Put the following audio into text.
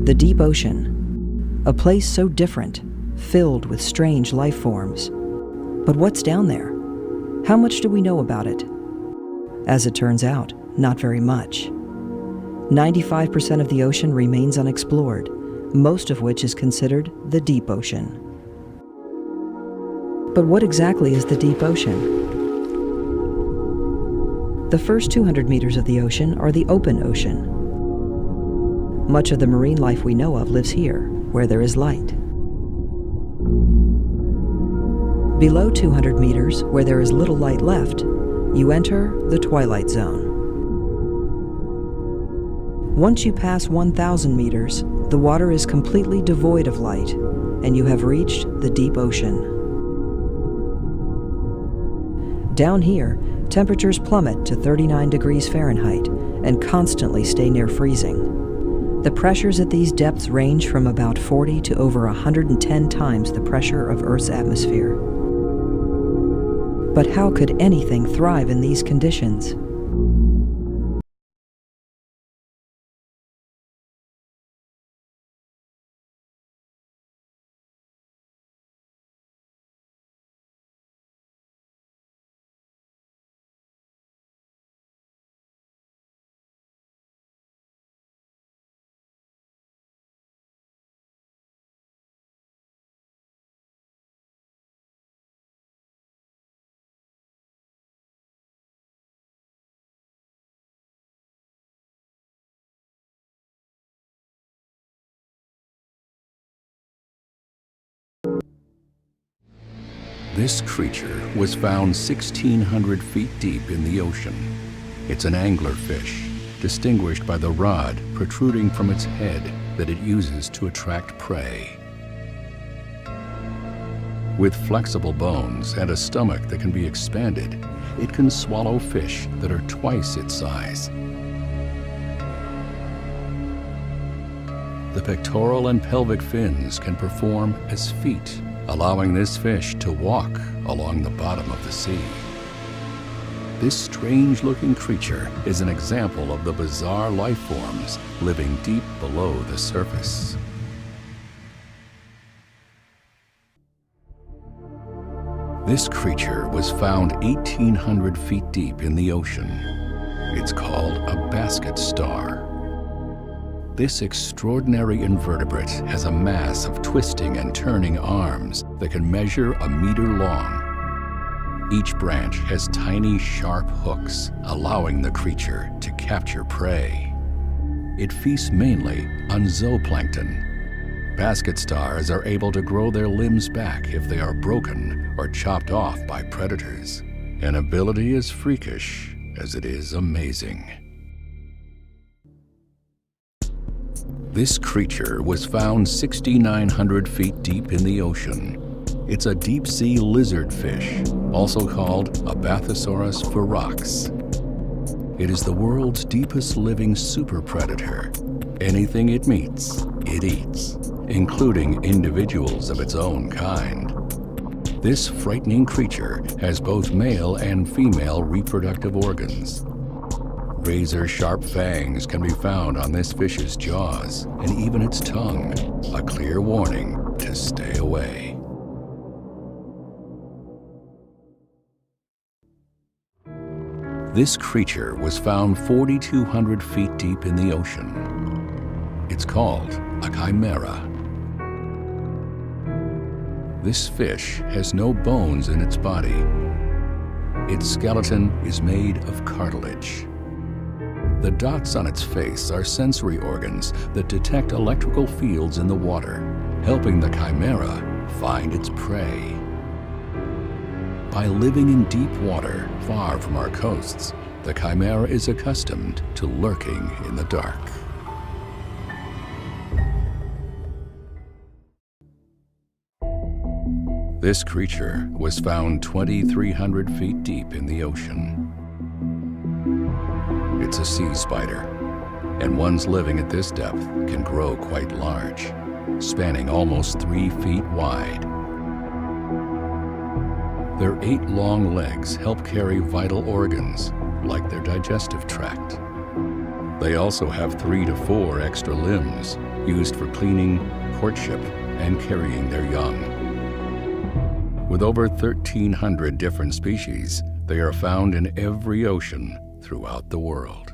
The deep ocean, a place so different, filled with strange life forms. But what's down there? How much do we know about it? As it turns out, not very much. 95% of the ocean remains unexplored, most of which is considered the deep ocean. But what exactly is the deep ocean? The first 200 meters of the ocean are the open ocean. Much of the marine life we know of lives here, where there is light. Below 200 meters, where there is little light left, you enter the Twilight Zone. Once you pass 1,000 meters, the water is completely devoid of light, and you have reached the deep ocean. Down here, temperatures plummet to 39 degrees Fahrenheit and constantly stay near freezing. The pressures at these depths range from about 40 to over 110 times the pressure of Earth's atmosphere. But how could anything thrive in these conditions? This creature was found 1,600 feet deep in the ocean. It's an anglerfish, distinguished by the rod protruding from its head that it uses to attract prey. With flexible bones and a stomach that can be expanded, it can swallow fish that are twice its size. The pectoral and pelvic fins can perform as feet, allowing this fish to walk along the bottom of the sea. This strange-looking creature is an example of the bizarre life forms living deep below the surface. This creature was found 1,800 feet deep in the ocean. It's called a basket star. This extraordinary invertebrate has a mass of twisting and turning arms that can measure 1 meter long. Each branch has tiny, sharp hooks, allowing the creature to capture prey. It feasts mainly on zooplankton. Basket stars are able to grow their limbs back if they are broken or chopped off by predators. An ability as freakish as it is amazing. This creature was found 6,900 feet deep in the ocean. It's a deep-sea lizardfish, also called a Bathysaurus ferox. It is the world's deepest living superpredator. Anything it meets, it eats, including individuals of its own kind. This frightening creature has both male and female reproductive organs. Razor-sharp fangs can be found on this fish's jaws and even its tongue, a clear warning to stay away. This creature was found 4,200 feet deep in the ocean. It's called a chimera. This fish has no bones in its body. Its skeleton is made of cartilage. The dots on its face are sensory organs that detect electrical fields in the water, helping the chimera find its prey. By living in deep water far from our coasts, the chimera is accustomed to lurking in the dark. This creature was found 2,300 feet deep in the ocean. It's a sea spider, and ones living at this depth can grow quite large, spanning almost 3 feet wide. Their 8 long legs help carry vital organs, like their digestive tract. They also have 3 to 4 extra limbs used for cleaning, courtship, and carrying their young. With over 1,300 different species, they are found in every ocean throughout the world.